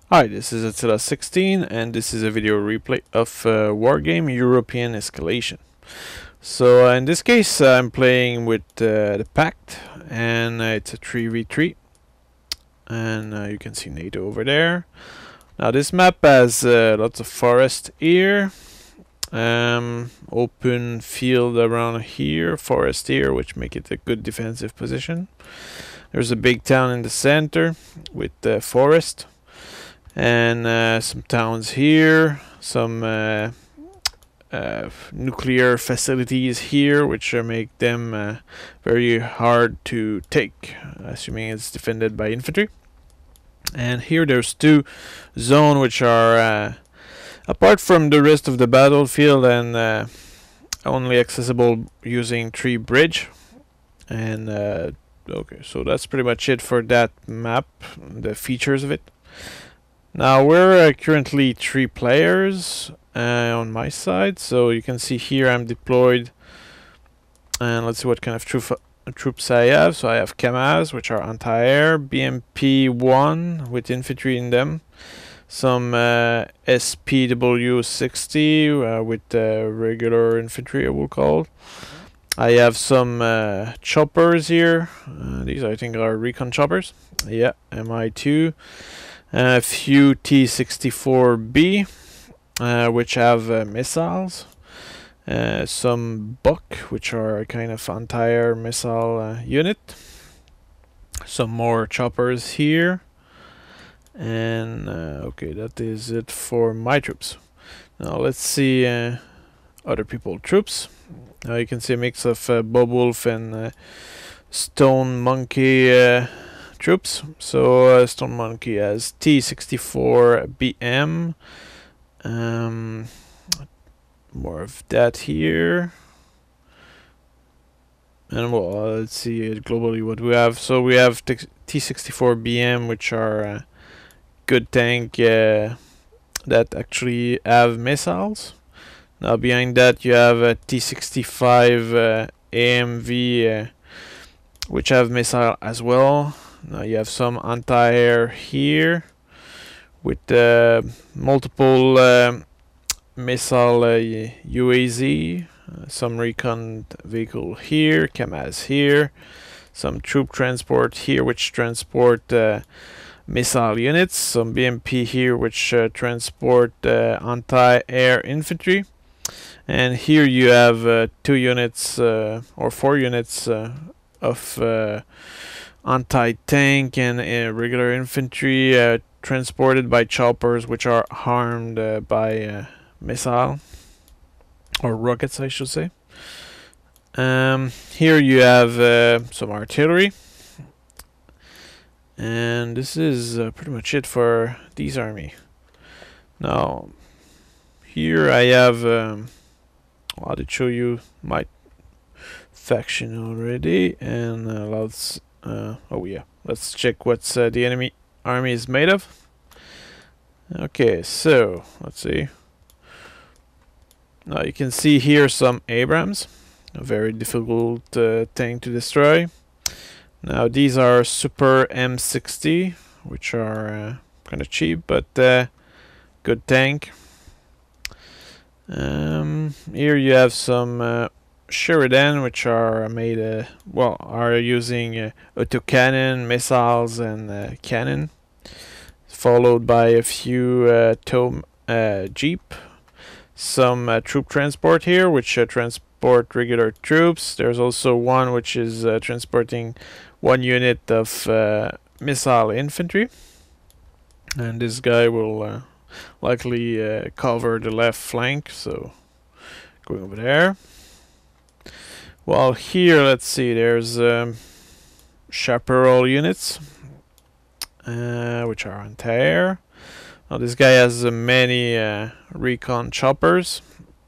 Hi, this is Attila16 and this is a video replay of Wargame European Escalation. So in this case I'm playing with the Pact and it's a 3v3 and you can see NATO over there. Now this map has lots of forest here, open field around here, forest here, which make it a good defensive position. There's a big town in the center with the forest. And some towns here, some nuclear facilities here, which make them very hard to take, assuming it's defended by infantry. And here there's two zones which are apart from the rest of the battlefield and only accessible using tree bridge. And okay, so that's pretty much it for that map, the features of it. Now we're currently 3 players on my side, so you can see here I'm deployed, and let's see what kind of troops I have. So I have KAMAZ, which are anti-air, BMP-1 with infantry in them, some SPW-60 with regular infantry, I will call. I have some choppers here. These I think are recon choppers. Yeah, MI2. A few T-64B, which have missiles. Some Buck, which are a kind of anti-air missile unit. Some more choppers here. And okay, that is it for my troops. Now let's see other people's troops. Now you can see a mix of Bobwolf and Stone Monkey troops. So Stone Monkey has T-64BM. More of that here. And well, let's see globally what we have. So we have T-64BM, which are a good tank that actually have missiles. Now behind that you have a T-65 AMV, which have missile as well. Now you have some anti-air here with multiple missile UAZ, some recon vehicle here, KAMAZ here, some troop transport here which transport missile units, some BMP here which transport anti-air infantry, and here you have 2 units or 4 units of anti-tank and regular infantry transported by choppers which are harmed by missile or rockets, I should say. Here you have some artillery, and this is pretty much it for these army. Now here I have I did show you my faction already, and let's oh yeah, let's check what the enemy army is made of. Okay, so let's see. Now you can see here some Abrams, a very difficult tank to destroy. Now these are Super M60, which are kind of cheap, but good tank. Here you have some Sheridan, which are made are using autocannon, missiles, and cannon, followed by a few tow jeep, some troop transport here, which transport regular troops. There's also one which is transporting 1 unit of missile infantry, and this guy will likely cover the left flank, so going over there. Well, here, let's see, there's chaparral units, which are anti-air. Now this guy has many recon choppers,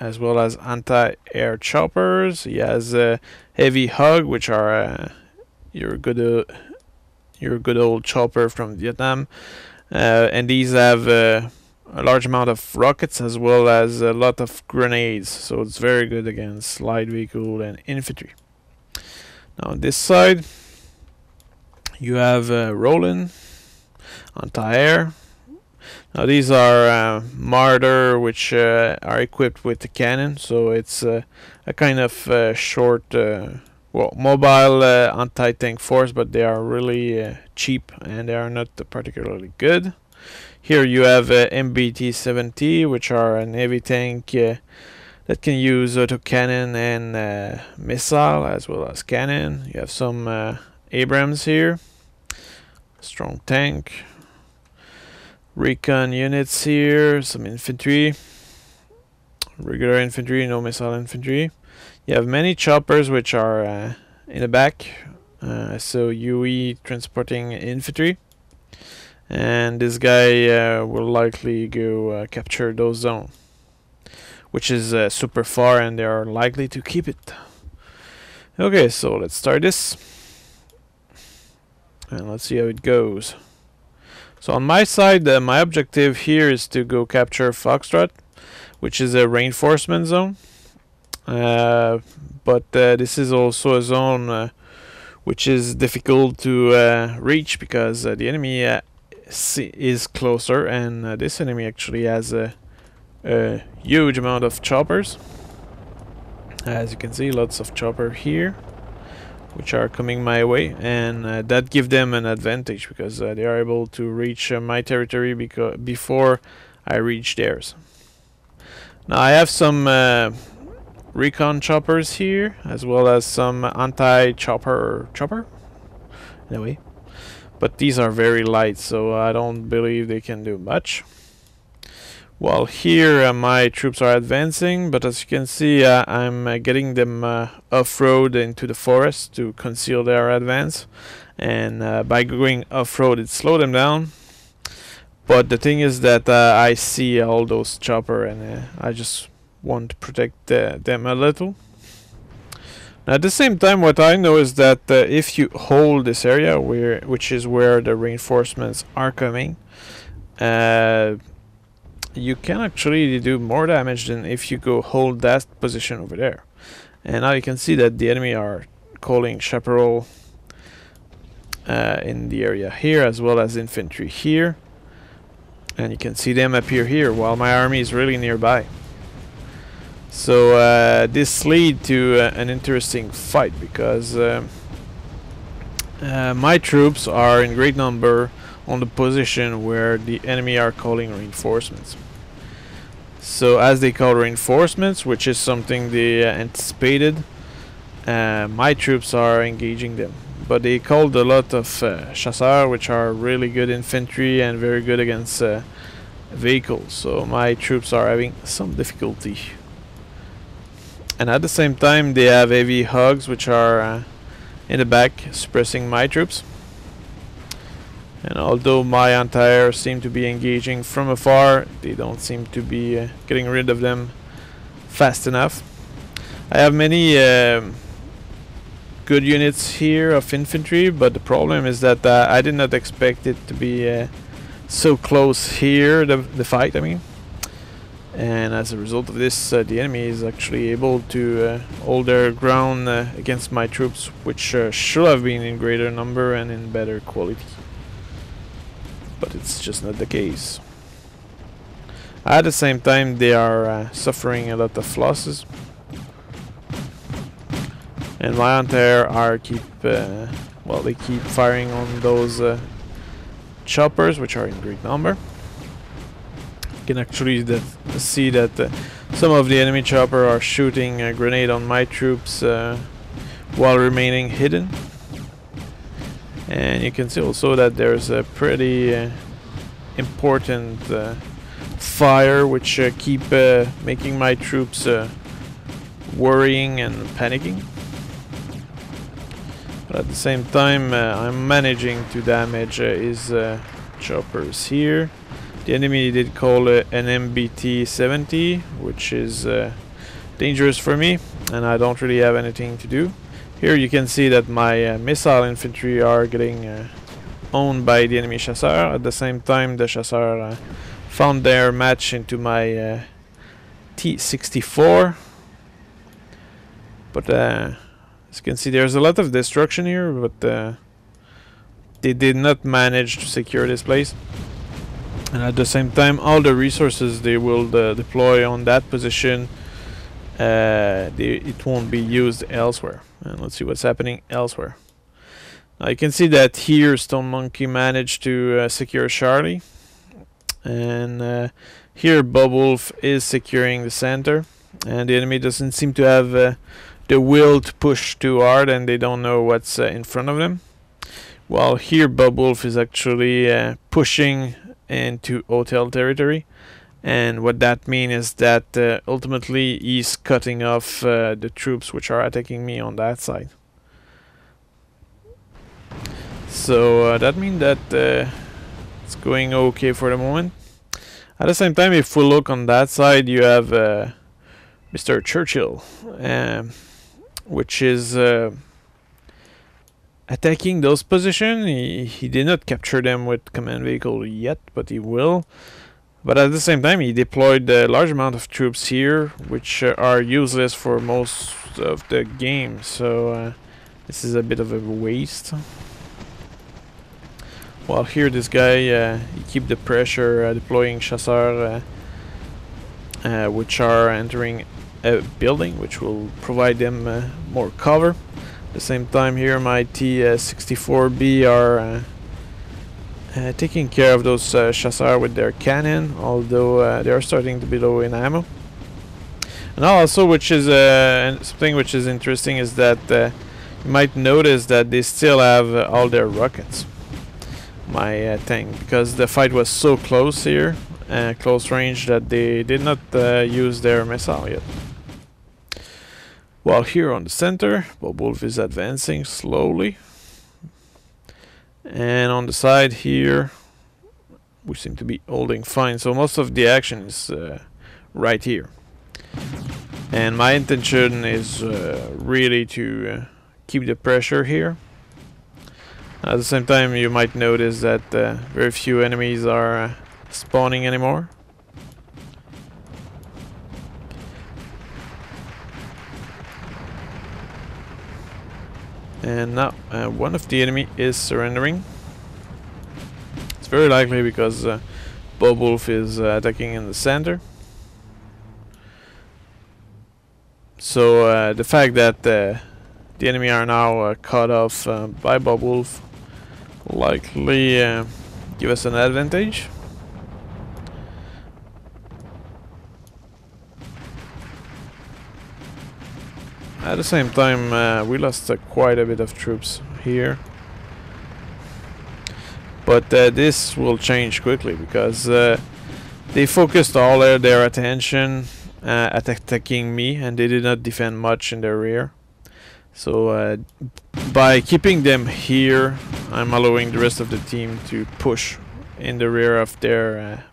as well as anti-air choppers. He has a heavy hug, which are your good old chopper from Vietnam, and these have a large amount of rockets as well as a lot of grenades, so it's very good against light vehicle and infantry. Now on this side you have Roland, anti-air, Now these are martyr, which are equipped with the cannon, so it's a kind of short, well, mobile anti-tank force, but they are really cheap and they are not particularly good. Here you have MBT-70, which are an heavy tank that can use autocannon and missile as well as cannon. You have some Abrams here, strong tank. Recon units here, some infantry, regular infantry, no missile infantry. You have many choppers which are in the back, so UE transporting infantry. And this guy will likely go capture those zones, which is super far, and they are likely to keep it. Okay, so let's start this, and let's see how it goes. So on my side, my objective here is to go capture Foxtrot, which is a reinforcement zone. But this is also a zone which is difficult to reach because the enemy is closer, and this enemy actually has a huge amount of choppers. As you can see, lots of chopper here, which are coming my way, and that gives them an advantage because they are able to reach my territory before I reach theirs. Now I have some recon choppers here, as well as some anti-chopper anyway, but these are very light, so I don't believe they can do much. Well, here my troops are advancing, but as you can see, I'm getting them off-road into the forest to conceal their advance, and by going off-road it slowed them down. But the thing is that I see all those chopper, and I just want to protect them a little. Now, at the same time, what I know is that if you hold this area, which is where the reinforcements are coming, you can actually do more damage than if you go hold that position over there. And now you can see that the enemy are calling chaparral in the area here, as well as infantry here, and you can see them appear here while my army is really nearby. So this lead to an interesting fight because my troops are in great number on the position where the enemy are calling reinforcements. So as they call reinforcements, which is something they anticipated, my troops are engaging them. But they called a lot of chasseurs, which are really good infantry and very good against vehicles. So my troops are having some difficulty. And at the same time, they have heavy hogs, which are in the back, suppressing my troops. And although my anti-air seem to be engaging from afar, they don't seem to be getting rid of them fast enough. I have many good units here of infantry, but the problem is that I did not expect it to be so close here, the fight, I mean. And as a result of this, the enemy is actually able to hold their ground against my troops, which should have been in greater number and in better quality. But it's just not the case. At the same time, they are suffering a lot of losses, and my anti-air are well, they keep firing on those choppers, which are in great number. You can actually see that some of the enemy chopper are shooting a grenade on my troops while remaining hidden. And you can see also that there's a pretty important fire which keep making my troops worrying and panicking. But at the same time, I'm managing to damage his choppers here. The enemy did call an MBT-70, which is dangerous for me, and I don't really have anything to do. Here you can see that my missile infantry are getting owned by the enemy chasseur. At the same time, the chasseur found their match into my T-64. But as you can see, there's a lot of destruction here, but they did not manage to secure this place. and at the same time all the resources they will deploy on that position, it won't be used elsewhere. And let's see what's happening elsewhere. Now you can see that here Stone Monkey managed to secure Charlie, and here Bob Wolf is securing the center, and the enemy doesn't seem to have the will to push too hard, and they don't know what's in front of them. While here Bob Wolf is actually pushing into hotel territory, and what that means is that ultimately he's cutting off the troops which are attacking me on that side. So that means that it's going okay for the moment. At the same time, if we look on that side, you have Mr. Churchill, which is attacking those positions. He did not capture them with command vehicle yet, but he will. But at the same time, he deployed a large amount of troops here, which are useless for most of the game. So this is a bit of a waste. While here, this guy he keep the pressure, deploying chasseurs, which are entering a building, which will provide them more cover. At the same time, here my T64B are taking care of those chasseurs with their cannon, although they are starting to be low in ammo. And also, which is something which is interesting, is that you might notice that they still have all their rockets. My tank, because the fight was so close here, close range, that they did not use their missile yet. While here on the center, Bob Wolf is advancing slowly, and on the side here we seem to be holding fine. So most of the action is right here, and my intention is really to keep the pressure here. At the same time, you might notice that very few enemies are spawning anymore. And now one of the enemy is surrendering. It's very likely because Bob Wolf is attacking in the center. So the fact that the enemy are now cut off by Bob Wolf likely give us an advantage. At the same time, we lost quite a bit of troops here, but this will change quickly, because they focused all their attention at attacking me, and they did not defend much in their rear. So by keeping them here, I'm allowing the rest of the team to push in the rear of their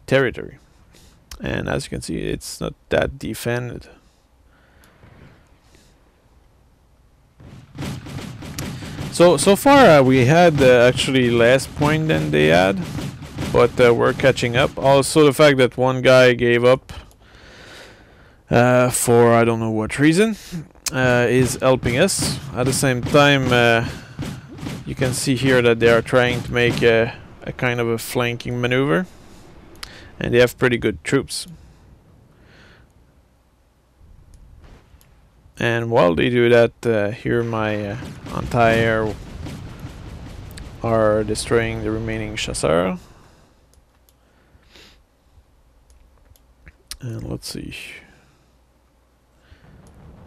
territory. And as you can see, it's not that defended. So far we had actually less point than they had, but we're catching up. Also the fact that one guy gave up for I don't know what reason is helping us. At the same time, you can see here that they are trying to make a kind of a flanking maneuver, and they have pretty good troops. And while they do that, here my anti-air are destroying the remaining chasseurs. And let's see.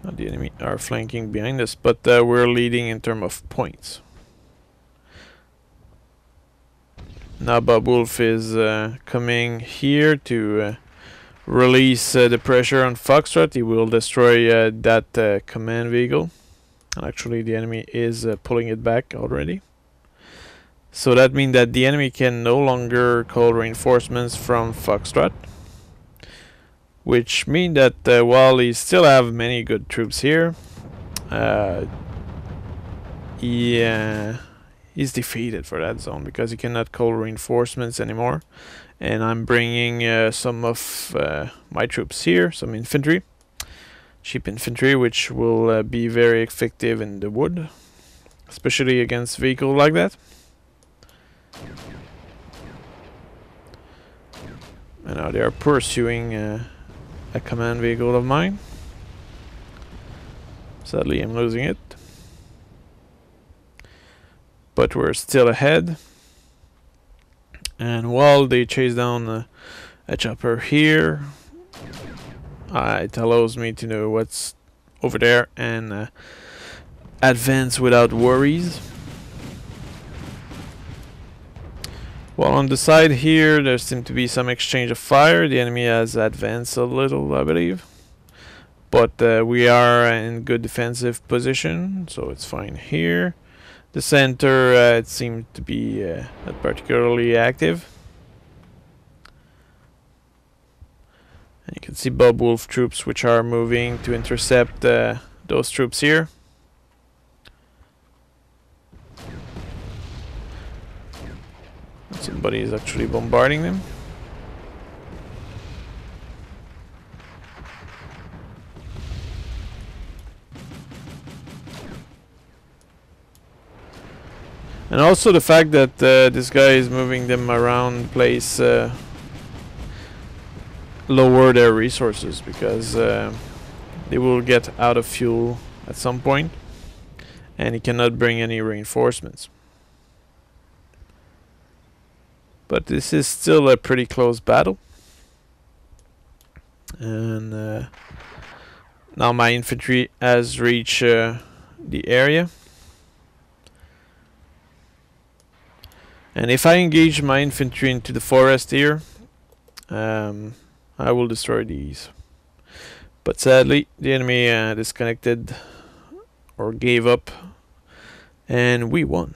The enemy are flanking behind us, but we're leading in terms of points. Now Bob Wolf is coming here to release the pressure on Foxtrot. He will destroy that command vehicle. And actually the enemy is pulling it back already. So that means that the enemy can no longer call reinforcements from Foxtrot, which means that while he still have many good troops here, he's defeated for that zone, because he cannot call reinforcements anymore. And I'm bringing some of my troops here, some infantry, cheap infantry, which will be very effective in the wood, especially against vehicles like that. And now they are pursuing a command vehicle of mine. Sadly, I'm losing it. But we're still ahead. And while they chase down a chopper here, it allows me to know what's over there and advance without worries. Well, on the side here, there seems to be some exchange of fire. The enemy has advanced a little, I believe. But we are in good defensive position, so it's fine here. The center, it seems to be not particularly active. And you can see Bob Wolf troops which are moving to intercept those troops here. Somebody is actually bombarding them. And also the fact that this guy is moving them around place lower their resources, because they will get out of fuel at some point and he cannot bring any reinforcements. But this is still a pretty close battle. And now my infantry has reached the area. And if I engage my infantry into the forest here, I will destroy these. But sadly, the enemy disconnected or gave up, and we won.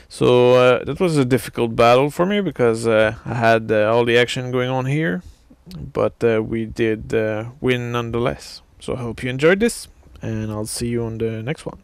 So that was a difficult battle for me, because I had all the action going on here, but we did win nonetheless. So I hope you enjoyed this, and I'll see you on the next one.